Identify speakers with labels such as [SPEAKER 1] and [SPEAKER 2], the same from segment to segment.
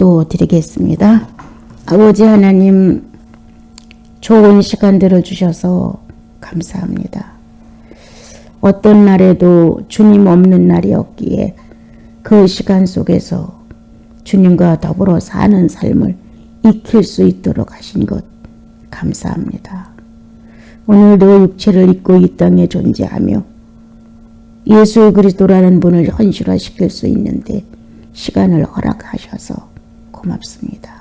[SPEAKER 1] 기도드리겠습니다. 아버지 하나님, 좋은 시간들을 주셔서 감사합니다. 어떤 날에도 주님 없는 날이 없기에 그 시간 속에서 주님과 더불어 사는 삶을 익힐 수 있도록 하신 것 감사합니다. 오늘도 육체를 입고 이 땅에 존재하며 예수 그리스도라는 분을 현실화시킬 수 있는데 시간을 허락하셔서 고맙습니다.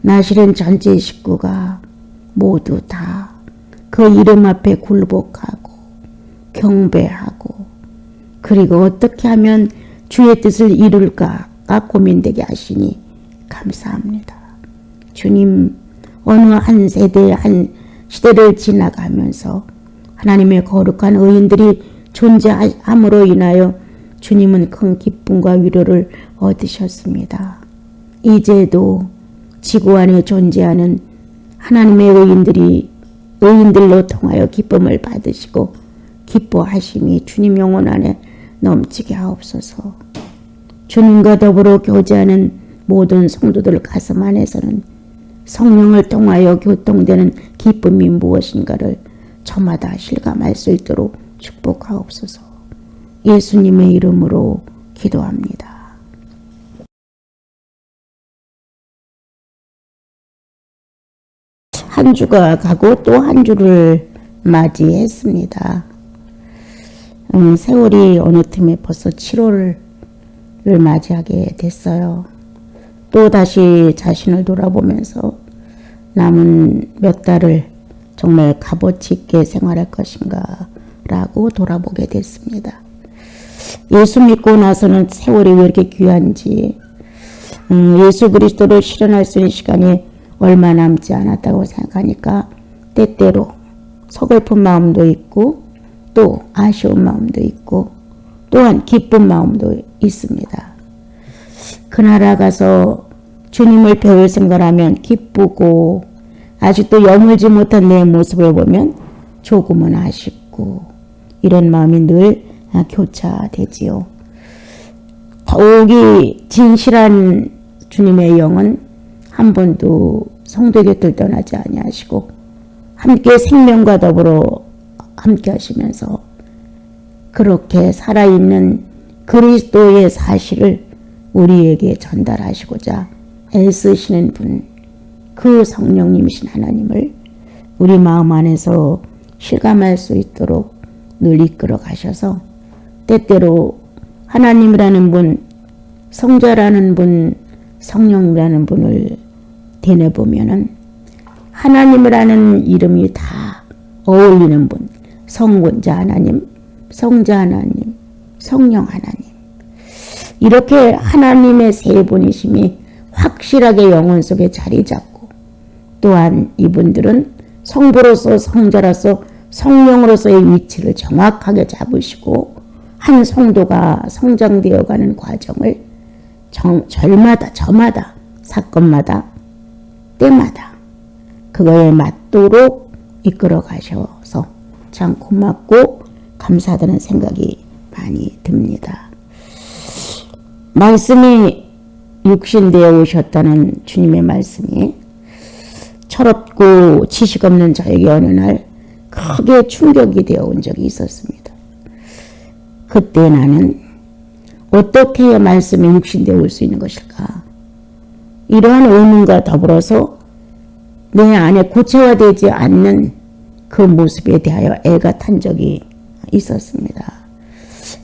[SPEAKER 1] 나실은 전체 식구가 모두 다 그 이름 앞에 굴복하고 경배하고 그리고 어떻게 하면 주의 뜻을 이룰까가 고민되게 하시니 감사합니다. 주님, 어느 한 세대 한 시대를 지나가면서 하나님의 거룩한 의인들이 존재함으로 인하여 주님은 큰 기쁨과 위로를 얻으셨습니다. 이제도 지구 안에 존재하는 하나님의 의인들로 통하여 기쁨을 받으시고 기뻐하심이 주님 영혼 안에 넘치게 하옵소서. 주님과 더불어 교제하는 모든 성도들 가슴 안에서는 성령을 통하여 교통되는 기쁨이 무엇인가를 저마다 실감할 수 있도록 축복하옵소서. 예수님의 이름으로 기도합니다. 한 주가 가고 또 한 주를 맞이했습니다. 세월이 어느 틈에 벌써 7월을 맞이하게 됐어요. 또 다시 자신을 돌아보면서 남은 몇 달을 정말 값어치 있게 생활할 것인가 라고 돌아보게 됐습니다. 예수 믿고 나서는 세월이 왜 이렇게 귀한지, 예수 그리스도를 실현할 수 있는 시간이 얼마 남지 않았다고 생각하니까 때때로 서글픈 마음도 있고 또 아쉬운 마음도 있고 또한 기쁜 마음도 있습니다. 그 나라 가서 주님을 배울 생각하면 기쁘고 아직도 여물지 못한 내 모습을 보면 조금은 아쉽고 이런 마음이 늘 교차되지요. 더욱이 진실한 주님의 영은 한 번도 성도 곁을 떠나지 아니하시고 함께 생명과 더불어 함께 하시면서 그렇게 살아있는 그리스도의 사실을 우리에게 전달하시고자 애쓰시는 분, 그 성령님이신 하나님을 우리 마음 안에서 실감할 수 있도록 늘 이끌어 가셔서 때때로 하나님이라는 분, 성자라는 분, 성령이라는 분을 대내보면은 하나님이라는 이름이 다 어울리는 분, 성자 하나님, 성자 하나님, 성령 하나님, 이렇게 하나님의 세 분이심이 확실하게 영혼 속에 자리 잡고 또한 이분들은 성부로서 성자로서 성령으로서의 위치를 정확하게 잡으시고 한 성도가 성장되어가는 과정을 저마다 사건마다 때마다 그거에 맞도록 이끌어 가셔서 참 고맙고 감사하다는 생각이 많이 듭니다. 말씀이 육신되어 오셨다는 주님의 말씀이 철없고 지식 없는 저에게 어느 날 크게 충격이 되어 온 적이 있었습니다. 그때 나는 어떻게 해야 말씀이 육신되어 올 수 있는 것일까? 이러한 의문과 더불어서 내 안에 구체화되지 않는 그 모습에 대하여 애가 탄 적이 있었습니다.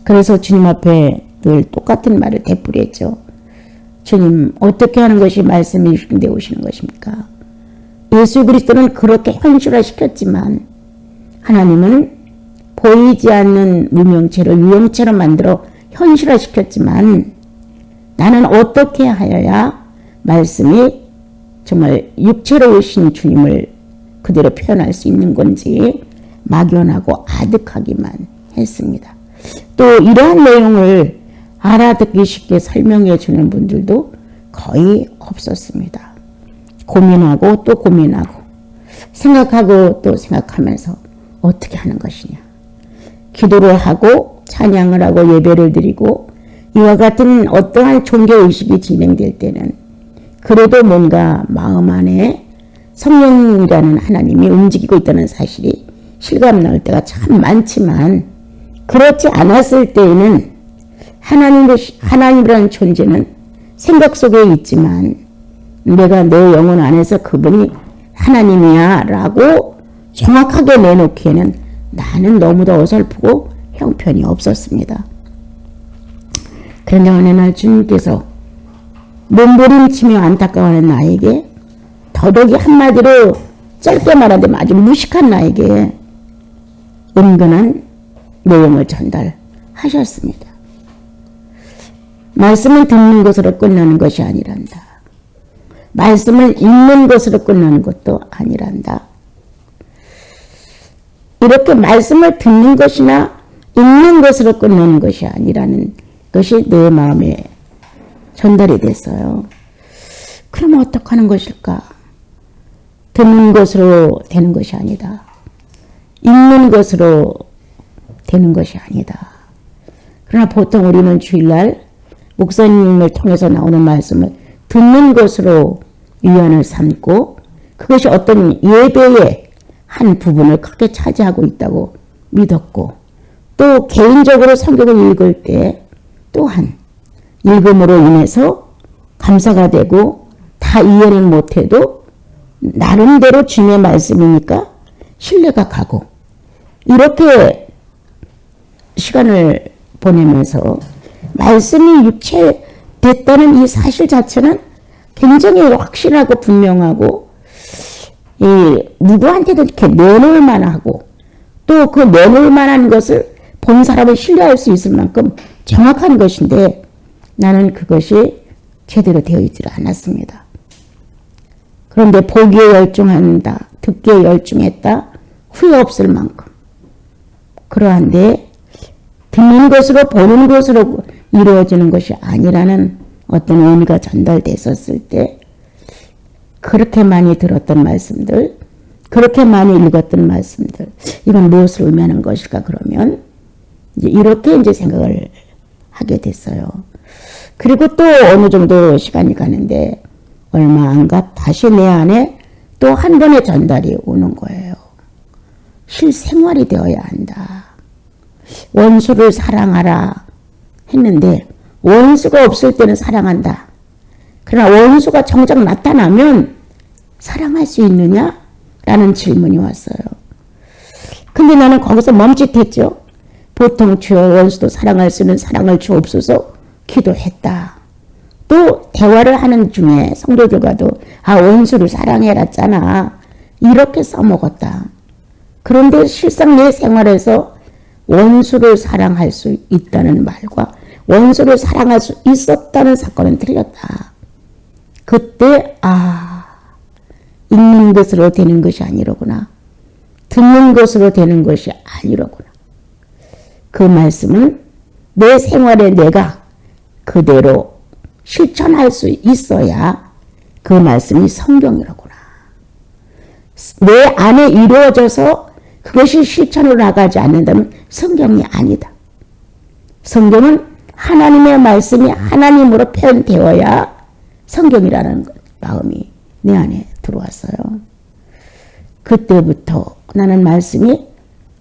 [SPEAKER 1] 그래서 주님 앞에 늘 똑같은 말을 되풀이했죠. 주님, 어떻게 하는 것이 말씀이 육신되어 오시는 것입니까? 예수 그리스도는 그렇게 현실화시켰지만 하나님은 보이지 않는 무명체를 유형체로 만들어 현실화시켰지만 나는 어떻게 하여야 말씀이 정말 육체로 오신 주님을 그대로 표현할 수 있는 건지 막연하고 아득하기만 했습니다. 또 이러한 내용을 알아듣기 쉽게 설명해 주는 분들도 거의 없었습니다. 고민하고 또 고민하고 생각하고 또 생각하면서 어떻게 하는 것이냐. 기도를 하고 찬양을 하고 예배를 드리고 이와 같은 어떠한 종교의식이 진행될 때는 그래도 뭔가 마음 안에 성령이라는 하나님이 움직이고 있다는 사실이 실감날 때가 참 많지만, 그렇지 않았을 때에는 하나님이라는 존재는 생각 속에 있지만 내가 내 영혼 안에서 그분이 하나님이야 라고 정확하게 내놓기에는 나는 너무도 어설프고 형편이 없었습니다. 그런데 어느 날 주님께서 몸부림치며 안타까워하는 나에게, 더더욱이 한마디로 짧게 말하자면 아주 무식한 나에게 은근한 내용을 전달하셨습니다. 말씀을 듣는 것으로 끝나는 것이 아니란다. 말씀을 읽는 것으로 끝나는 것도 아니란다. 이렇게 말씀을 듣는 것이나 읽는 것으로 끝나는 것이 아니라는 것이 내 마음에 전달이 됐어요. 그럼 어떻게 하는 것일까? 듣는 것으로 되는 것이 아니다. 읽는 것으로 되는 것이 아니다. 그러나 보통 우리는 주일날 목사님을 통해서 나오는 말씀을 듣는 것으로 위안을 삼고, 그것이 어떤 예배의 한 부분을 크게 차지하고 있다고 믿었고, 또 개인적으로 성경을 읽을 때 또한 읽음으로 인해서 감사가 되고, 다 이해는 못해도 나름대로 주님의 말씀이니까 신뢰가 가고, 이렇게 시간을 보내면서 말씀이 육체됐다는 이 사실 자체는 굉장히 확실하고 분명하고, 누구한테도 이렇게 내놓을 만하고, 또 그 내놓을 만한 것을 본 사람을 신뢰할 수 있을 만큼 정확한 것인데, 나는 그것이 제대로 되어 있지 않았습니다. 그런데 보기에 열중한다, 듣기에 열중했다, 후회 없을 만큼. 그러한데 듣는 것으로 보는 것으로 이루어지는 것이 아니라는 어떤 의미가 전달됐었을 때, 그렇게 많이 들었던 말씀들, 그렇게 많이 읽었던 말씀들, 이건 무엇을 의미하는 것일까? 그러면 이렇게 이제 생각을 하게 됐어요. 그리고 또 어느 정도 시간이 가는데 얼마 안 가 다시 내 안에 또 한 번의 전달이 오는 거예요. 실생활이 되어야 한다. 원수를 사랑하라 했는데 원수가 없을 때는 사랑한다. 그러나 원수가 정작 나타나면 사랑할 수 있느냐? 라는 질문이 왔어요. 근데 나는 거기서 멈칫했죠. 보통 주여 원수도 사랑할 수 있는 사랑을 주옵소서 기도했다. 또 대화를 하는 중에 성도들과도 원수를 사랑해랐잖아. 이렇게 써먹었다. 그런데 실상 내 생활에서 원수를 사랑할 수 있다는 말과 원수를 사랑할 수 있었다는 사건은 틀렸다. 그때 읽는 것으로 되는 것이 아니로구나. 듣는 것으로 되는 것이 아니로구나. 그 말씀은 내 생활에 내가 그대로 실천할 수 있어야 그 말씀이 성경이로구나. 내 안에 이루어져서 그것이 실천으로 나가지 않는다면 성경이 아니다. 성경은 하나님의 말씀이 하나님으로 표현되어야 성경이라는 마음이 내 안에 들어왔어요. 그때부터 나는 말씀이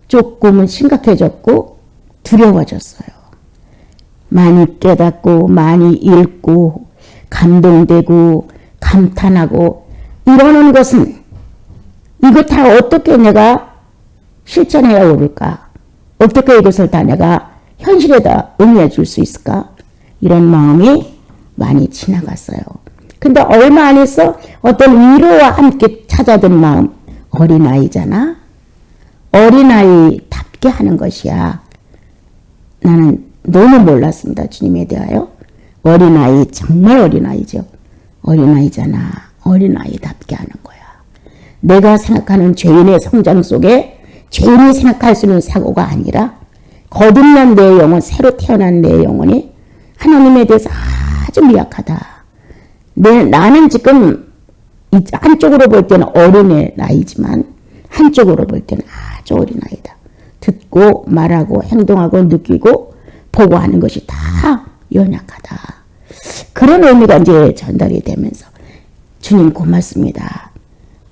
[SPEAKER 1] 조금은 심각해졌고 두려워졌어요. 많이 깨닫고 많이 읽고 감동되고 감탄하고 이러는 것은 이거 다 어떻게 내가 실천해야 오를까? 어떻게 이것을 다 내가 현실에다 응해 줄 수 있을까? 이런 마음이 많이 지나갔어요. 근데 얼마 안 있어 어떤 위로와 함께 찾아든 마음, 어린아이잖아. 어린아이답게 하는 것이야. 나는 너무 몰랐습니다. 주님에 대하여. 어린아이, 정말 어린아이죠. 어린아이잖아. 어린아이답게 하는 거야. 내가 생각하는 죄인의 성장 속에 죄인이 생각할 수 있는 사고가 아니라 거듭난 내 영혼, 새로 태어난 내 영혼이 하나님에 대해서 아주 미약하다. 나는 지금 한쪽으로 볼 때는 어린애 나이지만 한쪽으로 볼 때는 아주 어린아이다. 듣고 말하고 행동하고 느끼고 보고 하는 것이 다 연약하다. 그런 의미가 이제 전달이 되면서 주님 고맙습니다.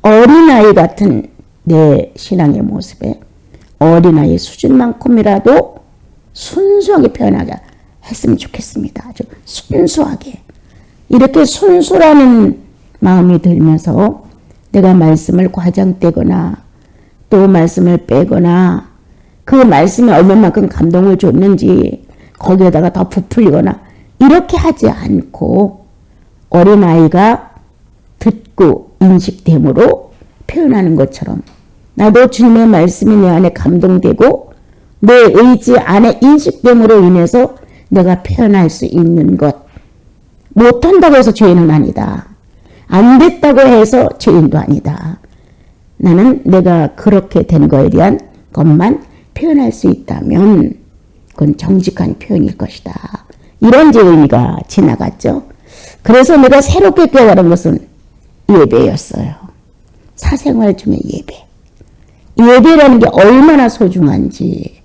[SPEAKER 1] 어린아이 같은 내 신앙의 모습에 어린아이 수준만큼이라도 순수하게 표현하게 했으면 좋겠습니다. 아주 순수하게. 이렇게 순수라는 마음이 들면서 내가 말씀을 과장되거나 또 말씀을 빼거나 그 말씀이 얼마만큼 감동을 줬는지 거기에다가 더 부풀리거나 이렇게 하지 않고 어린아이가 듣고 인식됨으로 표현하는 것처럼 나도 주님의 말씀이 내 안에 감동되고 내 의지 안에 인식됨으로 인해서 내가 표현할 수 있는 것. 못한다고 해서 죄인은 아니다. 안 됐다고 해서 죄인도 아니다. 나는 내가 그렇게 된 거에 대한 것만 표현할 수 있다면 그건 정직한 표현일 것이다. 이런 제 의미가 지나갔죠. 그래서 내가 새롭게 깨달은 것은 예배였어요. 사생활 중에 예배. 예배라는 게 얼마나 소중한지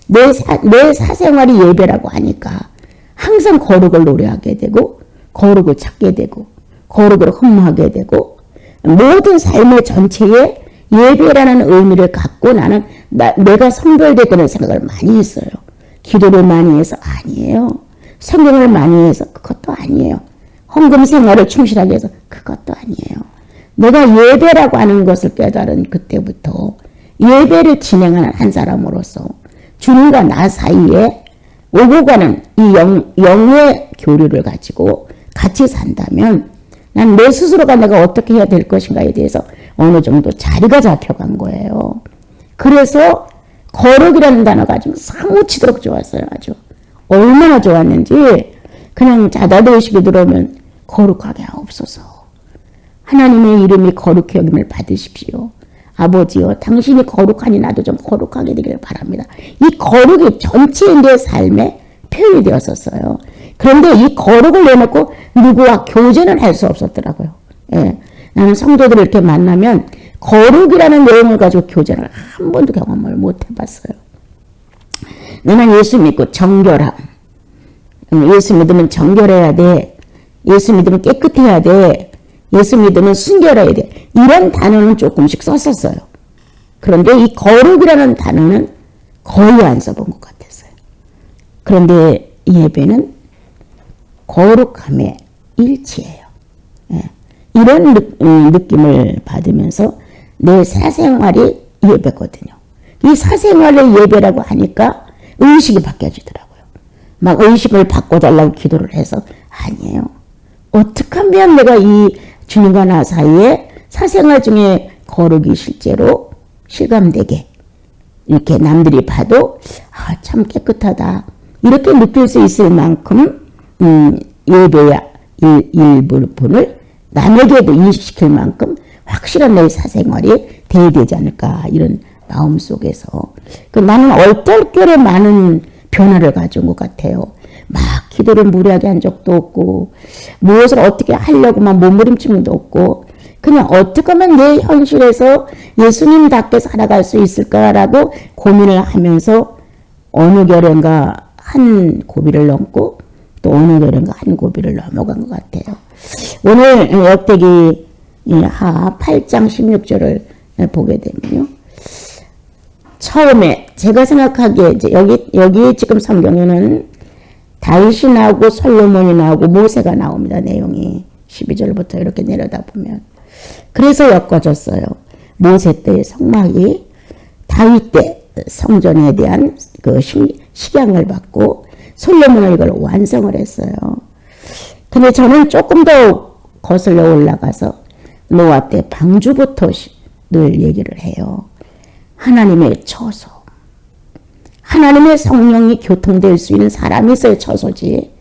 [SPEAKER 1] 내 사생활이 예배라고 하니까 항상 거룩을 노래하게 되고 거룩을 찾게 되고 거룩을 흠모하게 되고 모든 삶의 전체에 예배라는 의미를 갖고 나는 내가 성별됐다는 생각을 많이 했어요. 기도를 많이 해서 아니에요. 성경을 많이 해서 그것도 아니에요. 헌금 생활을 충실하게 해서 그것도 아니에요. 내가 예배라고 하는 것을 깨달은 그때부터 예배를 진행하는 한 사람으로서 주님과 나 사이에 오고 가는 이 영의 교류를 가지고 같이 산다면 난 내 스스로가 내가 어떻게 해야 될 것인가에 대해서 어느 정도 자리가 잡혀간 거예요. 그래서 거룩이라는 단어가 아주 사무치도록 좋았어요. 아주 얼마나 좋았는지 그냥 자다도 의식이 들어오면 거룩하게 하옵소서. 하나님의 이름이 거룩히 여김을 받으십시오. 아버지여 당신이 거룩하니 나도 좀 거룩하게 되기를 바랍니다. 이 거룩이 전체인 내 삶에 표현이 되었었어요. 그런데 이 거룩을 내놓고 누구와 교제는 할 수 없었더라고요. 예. 나는 성도들을 이렇게 만나면 거룩이라는 내용을 가지고 교제를 한 번도 경험을 못 해봤어요. 나는 예수 믿고 정결함. 예수 믿으면 정결해야 돼. 예수 믿으면 깨끗해야 돼. 예수 믿으면 순결해야 돼. 이런 단어는 조금씩 썼었어요. 그런데 이 거룩이라는 단어는 거의 안 써본 것 같았어요. 그런데 예배는 거룩함의 일치예요. 예. 이런 느낌을 받으면서 내 사생활이 예배거든요. 이 사생활의 예배라고 하니까 의식이 바뀌어지더라고요. 막 의식을 바꿔달라고 기도를 해서 아니에요. 어떻게 하면 내가 이 주님과 나 사이에 사생활 중에 거룩이 실제로 실감되게 이렇게 남들이 봐도 참 깨끗하다 이렇게 느낄 수 있을 만큼 예배의 일부분을 남에게도 인식시킬 만큼 확실한 내 사생활이 돼야 되지 않을까 이런 마음 속에서 나는 얼떨결에 많은 변화를 가져온 것 같아요. 막 기도를 무리하게 한 적도 없고 무엇을 어떻게 하려고만 몸부림치는 도 없고 그냥 어떻게 하면 내 현실에서 예수님답게 살아갈 수 있을까라고 고민을 하면서 어느 결인가 한 고비를 넘고 또 어느 결인가 한 고비를 넘어간 것 같아요. 오늘 역대기 하 8장 16절을 보게 되면요. 처음에 제가 생각하기에 이제 여기 지금 성경에는 다윗이 나오고 솔로몬이 나오고 모세가 나옵니다. 내용이 12절부터 이렇게 내려다 보면 그래서 엮어졌어요. 모세 때의 성막이 다윗 때 성전에 대한 그 식양을 받고 솔로몬은 이걸 완성을 했어요. 근데 저는 조금 더 거슬러 올라가서 노아 때 방주부터 늘 얘기를 해요. 하나님의 처소. 하나님의 성령이 교통될 수 있는 사람이 있어야 처소지.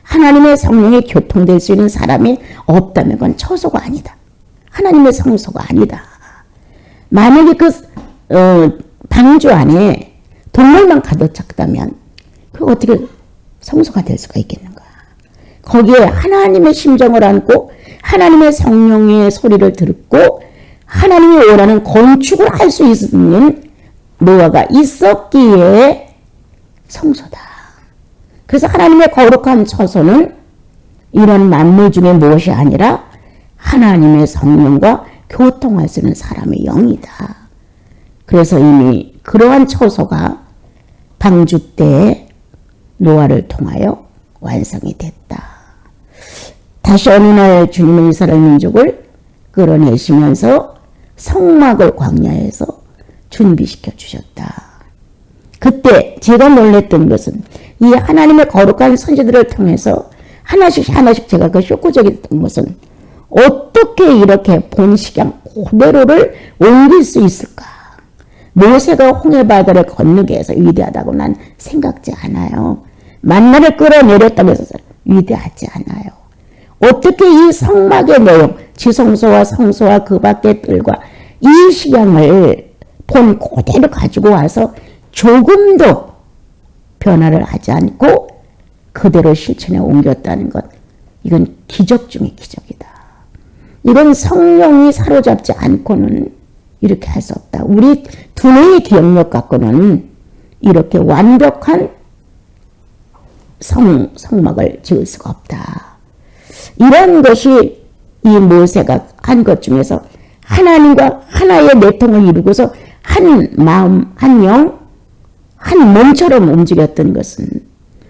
[SPEAKER 1] 하나님의 성령이 교통될 수 있는 사람이 없다면 그건 처소가 아니다. 하나님의 성소가 아니다. 만약에 방주 안에 동물만 가득 찼다면 그 어떻게 성소가 될 수가 있겠는가. 거기에 하나님의 심정을 안고 하나님의 성령의 소리를 듣고 하나님이 원하는 건축을 할 수 있는 노아가 있었기에 성소다. 그래서 하나님의 거룩한 처소는 이런 만물 중에 무엇이 아니라 하나님의 성령과 교통할 수 있는 사람의 영이다. 그래서 이미 그러한 처소가 방주 때에 노아를 통하여 완성이 됐다. 다시 어느 날 주님은 이스라엘 민족을 끌어내시면서 성막을 광야에서 준비시켜 주셨다. 그때 제가 놀랬던 것은 이 하나님의 거룩한 선지들을 통해서 하나씩 제가 그 쇼크적이었던 것은 어떻게 이렇게 본 식양 그대로를 옮길 수 있을까? 모세가 홍해바다를 건너게 해서 위대하다고 난 생각지 않아요. 만나를 끌어내렸다고 해서 위대하지 않아요. 어떻게 이 성막의 내용, 지성소와 성소와 그 밖의 뜰과 이 식양을 본 그대로 가지고 와서 조금도 변화를 하지 않고 그대로 실천에 옮겼다는 것, 이건 기적 중의 기적이다. 이런 성령이 사로잡지 않고는 이렇게 할 수 없다. 우리 두뇌의 기억력 갖고는 이렇게 완벽한 성막을 지을 수가 없다. 이런 것이 이 모세가 한 것 중에서 하나님과 하나의 내통을 이루고서 한 마음, 한 영, 한 몸처럼 움직였던 것은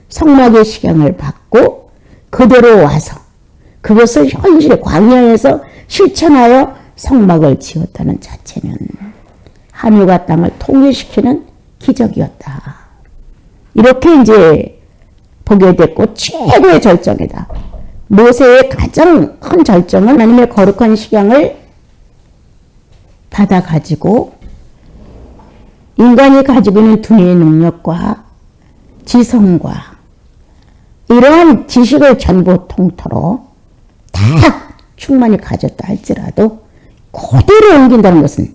[SPEAKER 1] 성막의 식양을 받고 그대로 와서 그것을 현실의 광야에서 실천하여 성막을 지었다는 자체는 하늘과 땅을 통일시키는 기적이었다. 이렇게 이제 보게 됐고 최고의 절정이다. 모세의 가장 큰 절정은 하나님의 거룩한 식양을 받아가지고 인간이 가지고 있는 두뇌의 능력과 지성과 이러한 지식을 전부 통틀어 다 충만히 가졌다 할지라도 그대로 옮긴다는 것은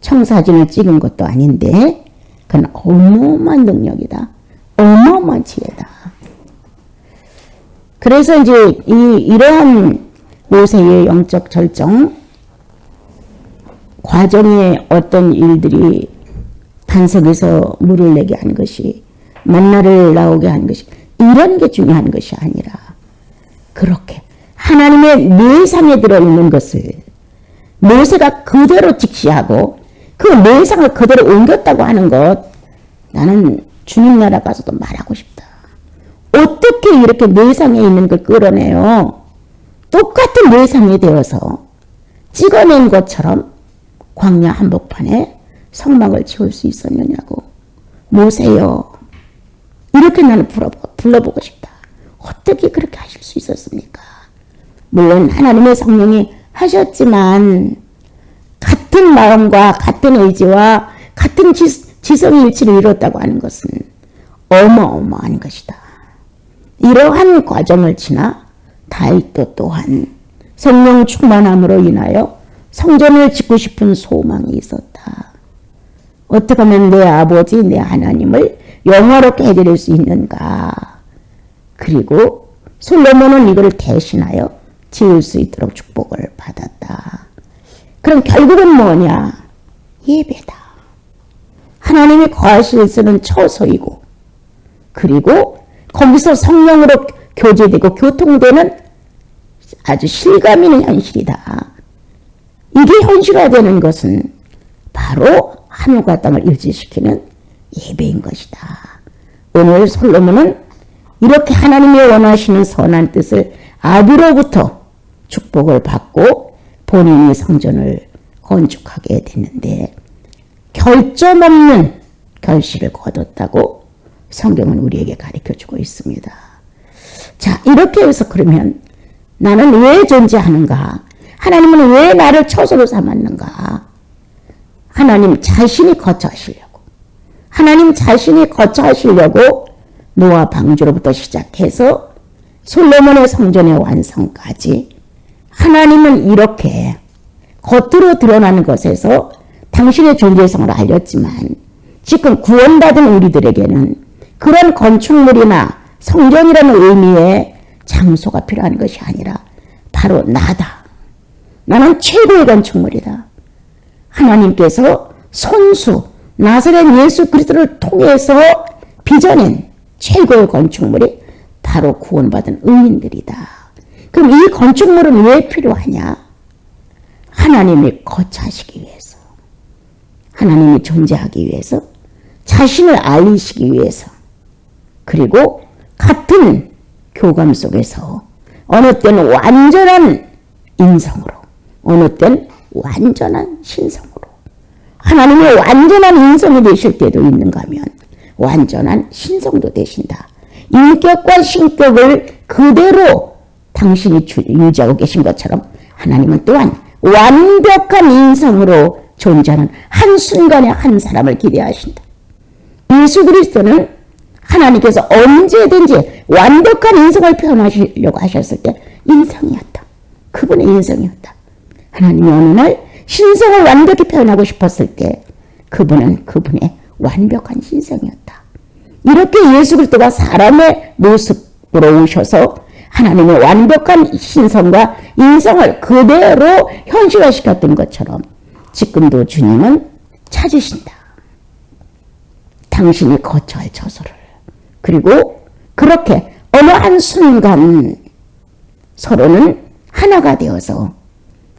[SPEAKER 1] 청사진을 찍은 것도 아닌데 그건 어마어마한 능력이다. 어마어마한 지혜다. 그래서 이제 이러한 모세의 영적 절정 과정에 어떤 일들이 반석에서 물을 내게 한 것이 만나를 나오게 한 것이 이런 게 중요한 것이 아니라 그렇게 하나님의 내상에 들어있는 것을 모세가 그대로 직시하고 그 내상을 그대로 옮겼다고 하는 것 나는 주님 나라 가서도 말하고 싶다. 어떻게 이렇게 내상에 있는 걸 끌어내요? 똑같은 내상이 되어서 찍어낸 것처럼 광야 한복판에 성막을 지을 수 있었느냐고. 모세요. 이렇게 나는 불러보고 싶다. 어떻게 그렇게 하실 수 있었습니까? 물론 하나님의 성령이 하셨지만 같은 마음과 같은 의지와 같은 지성의 일치를 이뤘다고 하는 것은 어마어마한 것이다. 이러한 과정을 지나 다윗도 또한 성령 충만함으로 인하여 성전을 짓고 싶은 소망이 있었다. 어떻게 하면 내 아버지 내 하나님을 영화롭게 해드릴 수 있는가. 그리고 솔로몬은 이걸 대신하여 지을 수 있도록 축복을 받았다. 그럼 결국은 뭐냐? 예배다. 하나님이 거하실 수는 처소이고 그리고 거기서 성령으로 교제되고 교통되는 아주 실감 있는 현실이다. 이게 현실화되는 것은 바로 하늘과 땅을 일치시키는 예배인 것이다. 오늘 솔로몬은 이렇게 하나님이 원하시는 선한 뜻을 아비로부터 축복을 받고 본인이 성전을 건축하게 됐는데 결점 없는 결실을 거뒀다고 성경은 우리에게 가르쳐주고 있습니다. 자, 이렇게 해서 그러면 나는 왜 존재하는가? 하나님은 왜 나를 처소로 삼았는가? 하나님 자신이 거처하시려고. 하나님 자신이 거처하시려고 노아 방주로부터 시작해서 솔로몬의 성전의 완성까지 하나님은 이렇게 겉으로 드러나는 것에서 당신의 존재성을 알렸지만 지금 구원받은 우리들에게는 그런 건축물이나 성전이라는 의미의 장소가 필요한 것이 아니라 바로 나다. 나는 최고의 건축물이다. 하나님께서 손수 나사렛 예수 그리스도를 통해서 빚어낸 최고의 건축물이 바로 구원받은 의인들이다. 그럼 이 건축물은 왜 필요하냐? 하나님이 거처하시기 위해서, 하나님이 존재하기 위해서, 자신을 알리시기 위해서, 그리고 같은 교감 속에서 어느 때는 완전한 인성으로, 어느 때는 완전한 신성으로, 하나님의 완전한 인성이 되실 때도 있는가 하면 완전한 신성도 되신다. 인격과 신격을 그대로 당신이 유지하고 계신 것처럼 하나님은 또한 완벽한 인성으로 존재하는 한순간에 한 사람을 기대하신다. 예수 그리스도는 하나님께서 언제든지 완벽한 인성을 표현하시려고 하셨을 때 인성이었다. 그분의 인성이었다. 하나님이 어느 날 신성을 완벽히 표현하고 싶었을 때 그분은 그분의 완벽한 신성이었다. 이렇게 예수 그리스도가 사람의 모습으로 오셔서 하나님의 완벽한 신성과 인성을 그대로 현실화시켰던 것처럼 지금도 주님은 찾으신다. 당신이 거처할 처소를. 그리고 그렇게 어느 한순간 서로는 하나가 되어서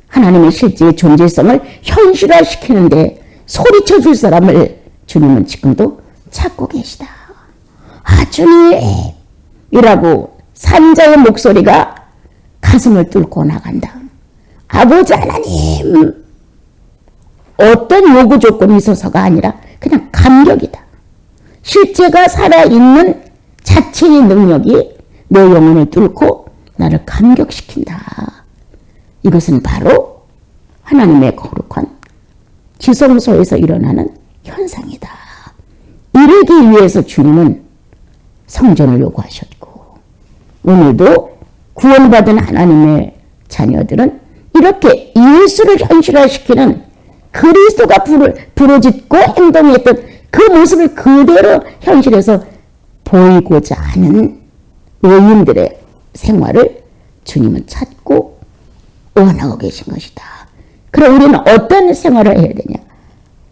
[SPEAKER 1] 하나님의 실제의 존재성을 현실화시키는데 소리쳐 줄 사람을 주님은 지금도 찾고 계시다. 아, 주님이라고 산자의 목소리가 가슴을 뚫고 나간다. 아버지 하나님, 어떤 요구 조건이 있어서가 아니라 그냥 감격이다. 실제가 살아있는 자체의 능력이 내 영혼을 뚫고 나를 감격시킨다. 이것은 바로 하나님의 거룩한 지성소에서 일어나는 현상이다. 이르기 위해서 주님은 성전을 요구하셨고, 오늘도 구원받은 하나님의 자녀들은 이렇게 예수를 현실화시키는 그리스도가 부르짖고 행동했던 그 모습을 그대로 현실에서 보이고자 하는 의인들의 생활을 주님은 찾고 원하고 계신 것이다. 그럼 우리는 어떤 생활을 해야 되냐?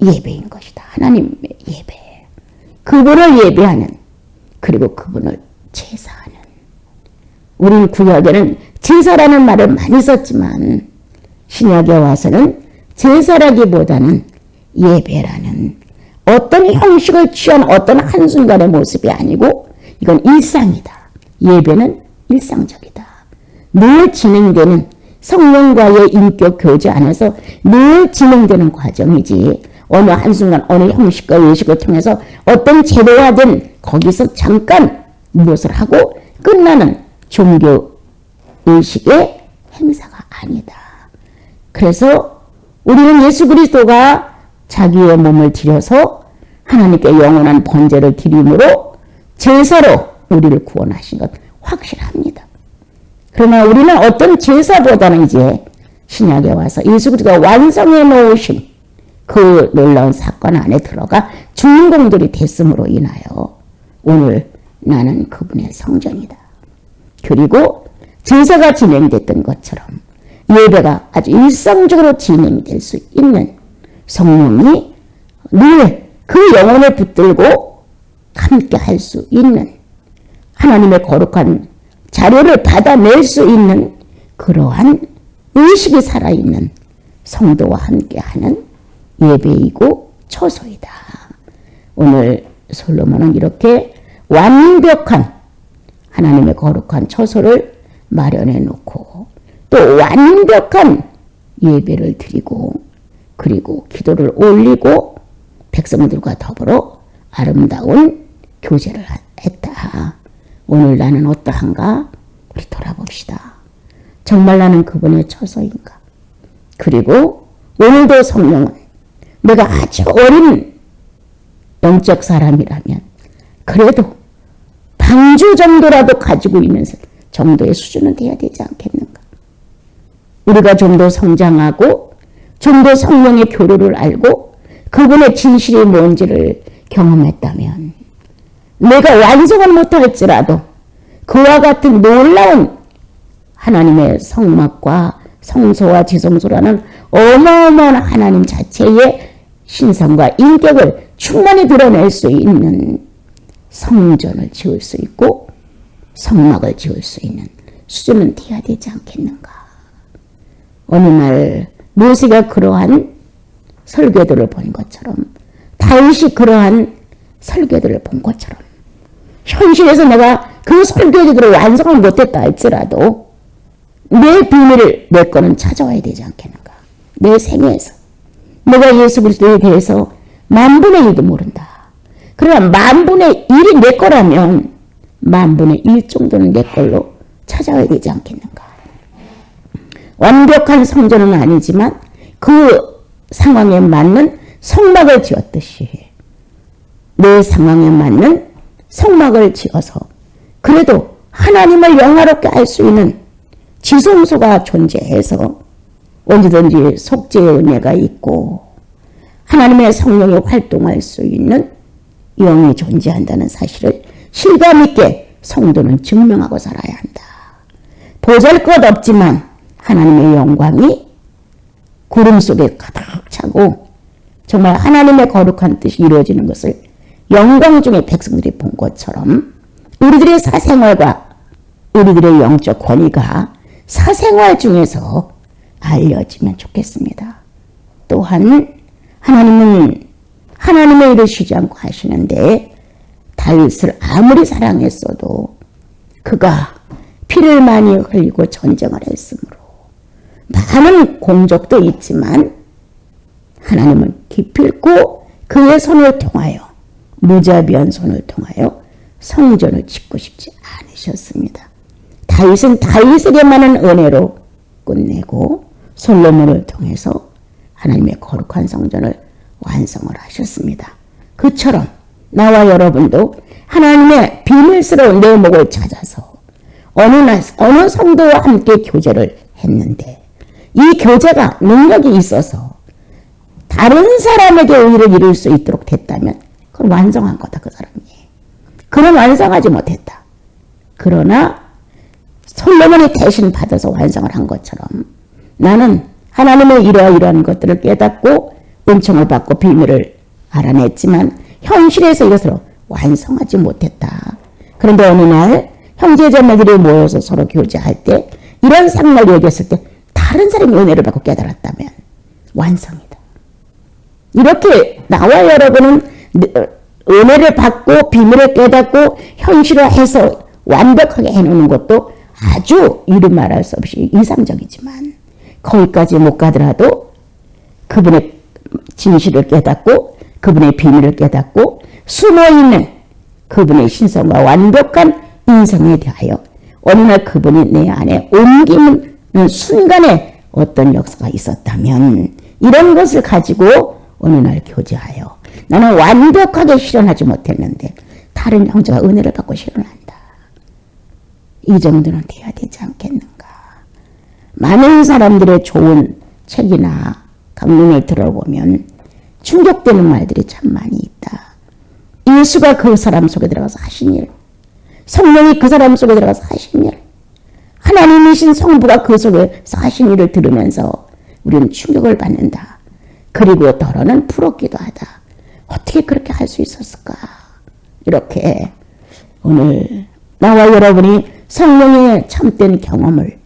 [SPEAKER 1] 예배인 것이다. 하나님의 예배. 그분을 예배하는, 그리고 그분을 제사하는. 우리 구약에는 제사라는 말을 많이 썼지만 신약에 와서는 제사라기보다는 예배라는 어떤 형식을 취한 어떤 한순간의 모습이 아니고 이건 일상이다. 예배는 일상적이다. 늘 진행되는 성령과의 인격 교제 안에서 늘 진행되는 과정이지 어느 한순간 어느 형식과 예식을 통해서 어떤 제도화된 거기서 잠깐 무엇을 하고 끝나는 종교 의식의 행사가 아니다. 그래서 우리는 예수 그리스도가 자기의 몸을 드려서 하나님께 영원한 번제를 드림으로 제사로 우리를 구원하신 것 확실합니다. 그러나 우리는 어떤 제사보다는 이제 신약에 와서 예수 그리스도가 완성해 놓으신 그 놀라운 사건 안에 들어가 주인공들이 됐음으로 인하여 오늘 나는 그분의 성전이다. 그리고 제사가 진행됐던 것처럼 예배가 아주 일상적으로 진행될 수 있는 성령이 늘 그 영혼을 붙들고 함께 할 수 있는 하나님의 거룩한 자료를 받아낼 수 있는 그러한 의식이 살아있는 성도와 함께하는 예배이고 처소이다. 오늘 솔로몬은 이렇게 완벽한 하나님의 거룩한 처소를 마련해 놓고 또 완벽한 예배를 드리고 그리고 기도를 올리고 백성들과 더불어 아름다운 교제를 했다. 오늘 나는 어떠한가? 우리 돌아봅시다. 정말 나는 그분의 처소인가? 그리고 오늘도 성령은 내가 아주 어린 영적 사람이라면 그래도 방주 정도라도 가지고 있는 정도의 수준은 돼야 되지 않겠는가? 우리가 좀 더 성장하고 좀 더 성령의 교류를 알고 그분의 진실이 뭔지를 경험했다면 내가 완성을 못할지라도 그와 같은 놀라운 하나님의 성막과 성소와 지성소라는 어마어마한 하나님 자체의 신성과 인격을 충만히 드러낼 수 있는 성전을 지을 수 있고 성막을 지을 수 있는 수준은 돼야 되지 않겠는가. 어느 날 모세가 그러한 설교들을 본 것처럼, 다윗이 그러한 설교들을 본 것처럼, 현실에서 내가 그 설교들을 완성을 못했다 할지라도 내 비밀을, 내 거는 찾아와야 되지 않겠는가. 내 생애에서 내가 예수 그리스도에 대해서 10,000,000의 1도 모른다. 그러나 10,000,000의 1이 내 거라면 10,000,000의 1 정도는 내 걸로 찾아와야 되지 않겠는가. 완벽한 성전은 아니지만 그 상황에 맞는 성막을 지었듯이 내 상황에 맞는 성막을 지어서 그래도 하나님을 영화롭게 할 수 있는 지성소가 존재해서 언제든지 속죄의 은혜가 있고 하나님의 성령이 활동할 수 있는 영이 존재한다는 사실을 실감 있게 성도는 증명하고 살아야 한다. 보잘것없지만 하나님의 영광이 구름 속에 가득 차고 정말 하나님의 거룩한 뜻이 이루어지는 것을 영광 중에 백성들이 본 것처럼 우리들의 사생활과 우리들의 영적 권위가 사생활 중에서 알려지면 좋겠습니다. 또한 하나님은 하나님의 일을 쉬지 않고 하시는데 다윗을 아무리 사랑했어도 그가 피를 많이 흘리고 전쟁을 했으므로 많은 공적도 있지만 하나님은 기필코 그의 손을 통하여 무자비한 손을 통하여 성전을 짓고 싶지 않으셨습니다. 다윗은 다윗에게만은 은혜로 끝내고 솔로몬을 통해서 하나님의 거룩한 성전을 완성을 하셨습니다. 그처럼 나와 여러분도 하나님의 비밀스러운 내목을 찾아서 어느 성도와 함께 교제를 했는데 이 교제가 능력이 있어서 다른 사람에게 의의를 이룰 수 있도록 됐다면 그건 완성한 거다. 그 사람이. 그는 완성하지 못했다. 그러나 솔로몬이 대신 받아서 완성을 한 것처럼 나는 하나님의 이러한 것들을 깨닫고 은총을 받고 비밀을 알아냈지만 현실에서 이것으로 완성하지 못했다. 그런데 어느 날 형제자매들이 모여서 서로 교제할 때 이런 상황을 얘기했을 때 다른 사람이 은혜를 받고 깨달았다면 완성이다. 이렇게 나와 여러분은 은혜를 받고 비밀을 깨닫고 현실화해서 완벽하게 해놓는 것도 아주 이루 말할 수 없이 이상적이지만 거기까지 못 가더라도 그분의 진실을 깨닫고 그분의 비밀을 깨닫고 숨어있는 그분의 신성과 완벽한 인성에 대하여 어느 날 그분이 내 안에 옮기는 순간에 어떤 역사가 있었다면 이런 것을 가지고 어느 날 교제하여 나는 완벽하게 실현하지 못했는데 다른 형제가 은혜를 받고 실현한다. 이 정도는 돼야 되지 않겠는가. 많은 사람들의 좋은 책이나 강론을 들어보면 충격되는 말들이 참 많이 있다. 예수가 그 사람 속에 들어가서 하신 일, 성령이 그 사람 속에 들어가서 하신 일, 하나님이신 성부가 그 속에서 하신 일을 들으면서 우리는 충격을 받는다. 그리고 더러는 부럽기도 하다. 어떻게 그렇게 할 수 있었을까? 이렇게 오늘 나와 여러분이 성령의 참된 경험을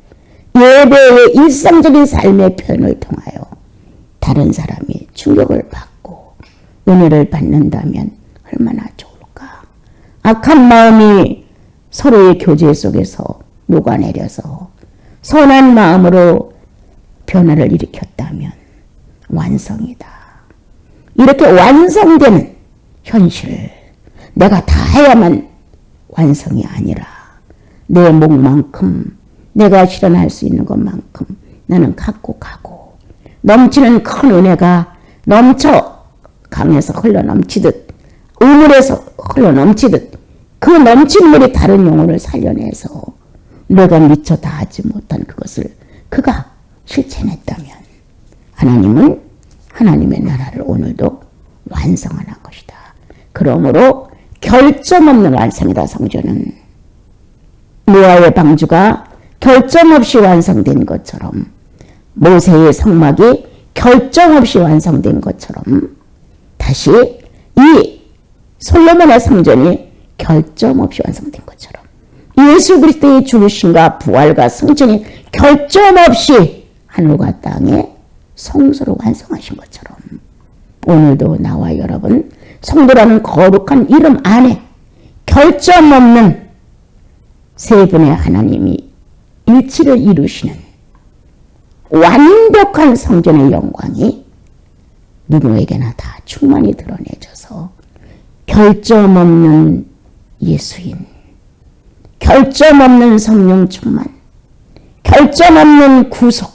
[SPEAKER 1] 예배의 일상적인 삶의 표현을 통하여 다른 사람이 충격을 받고 은혜를 받는다면 얼마나 좋을까? 악한 마음이 서로의 교제 속에서 녹아내려서 선한 마음으로 변화를 일으켰다면 완성이다. 이렇게 완성되는 현실, 내가 다 해야만 완성이 아니라 내 목만큼 내가 실현할 수 있는 것만큼 나는 갖고 가고 넘치는 큰 은혜가 넘쳐 강에서 흘러넘치듯 우물에서 흘러넘치듯 그 넘치는 물이 다른 영혼을 살려내서 내가 미처 다 하지 못한 그것을 그가 실천했다면 하나님은 하나님의 나라를 오늘도 완성하는 것이다. 그러므로 결점 없는 완성이다. 성전은 노아의 방주가 결점 없이 완성된 것처럼 모세의 성막이 결점 없이 완성된 것처럼 다시 이 솔로몬의 성전이 결점 없이 완성된 것처럼 예수 그리스도의 죽으심과 부활과 승천이 결점 없이 하늘과 땅에 성소를 완성하신 것처럼 오늘도 나와 여러분 성도라는 거룩한 이름 안에 결점 없는 세 분의 하나님이 일치를 이루시는 완벽한 성전의 영광이 누구에게나 다 충만히 드러내져서 결점 없는 예수인, 결점 없는 성령 충만, 결점 없는 구속,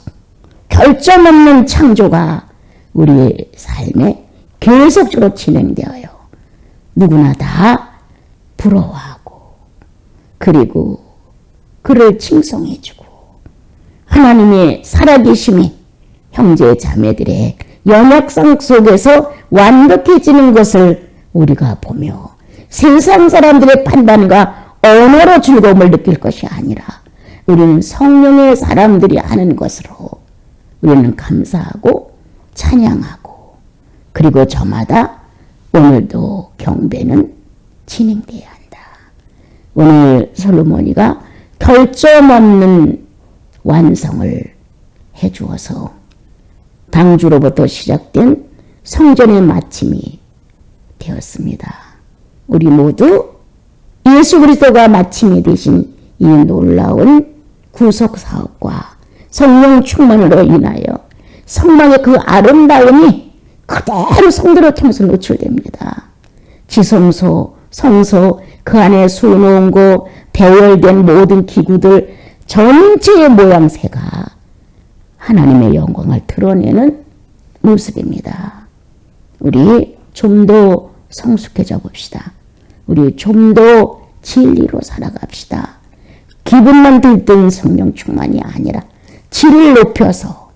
[SPEAKER 1] 결점 없는 창조가 우리의 삶에 계속적으로 진행되어요. 누구나 다 부러워하고 그리고 그를 칭송해주고 하나님의 살아계심이 형제 자매들의 연약성 속에서 완벽해지는 것을 우리가 보며 세상 사람들의 판단과 언어로 즐거움을 느낄 것이 아니라 우리는 성령의 사람들이 하는 것으로 우리는 감사하고 찬양하고 그리고 저마다 오늘도 경배는 진행돼야 한다. 오늘 솔로몬이가 결점 없는 완성을 해주어서 당주로부터 시작된 성전의 마침이 되었습니다. 우리 모두 예수 그리스도가 마침이 되신 이 놀라운 구속 사업과 성령 충만으로 인하여 성막의 그 아름다움이 그대로 성도를 통해서 노출됩니다. 지성소, 성소, 그 안에 수놓은 곳, 배열된 모든 기구들 전체의 모양새가 하나님의 영광을 드러내는 모습입니다. 우리 좀 더 성숙해져 봅시다. 우리 좀 더 진리로 살아갑시다. 기분만 들뜬 성령 충만이 아니라 질을 높여서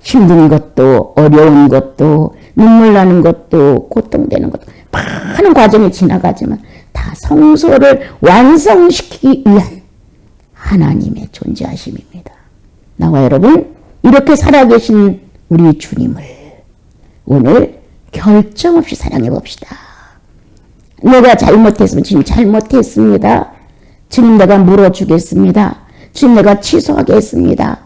[SPEAKER 1] 힘든 것도 어려운 것도 눈물 나는 것도 고통되는 것도 많은 과정이 지나가지만 다 성소를 완성시키기 위한 하나님의 존재하심입니다. 나와 여러분 이렇게 살아계신 우리 주님을 오늘 결점 없이 사랑해 봅시다. 내가 잘못했으면 주님 잘못했습니다. 주님 내가 물어주겠습니다. 주님 내가 취소하겠습니다.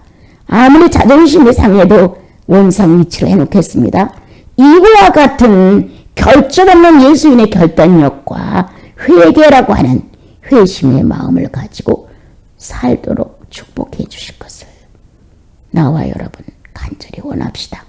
[SPEAKER 1] 아무리 자존심이 상해도 원상이치로 해놓겠습니다. 이와 같은 결점 없는 예수인의 결단력과 회개라고 하는 회심의 마음을 가지고 살도록 축복해 주실 것을 나와 여러분 간절히 원합시다.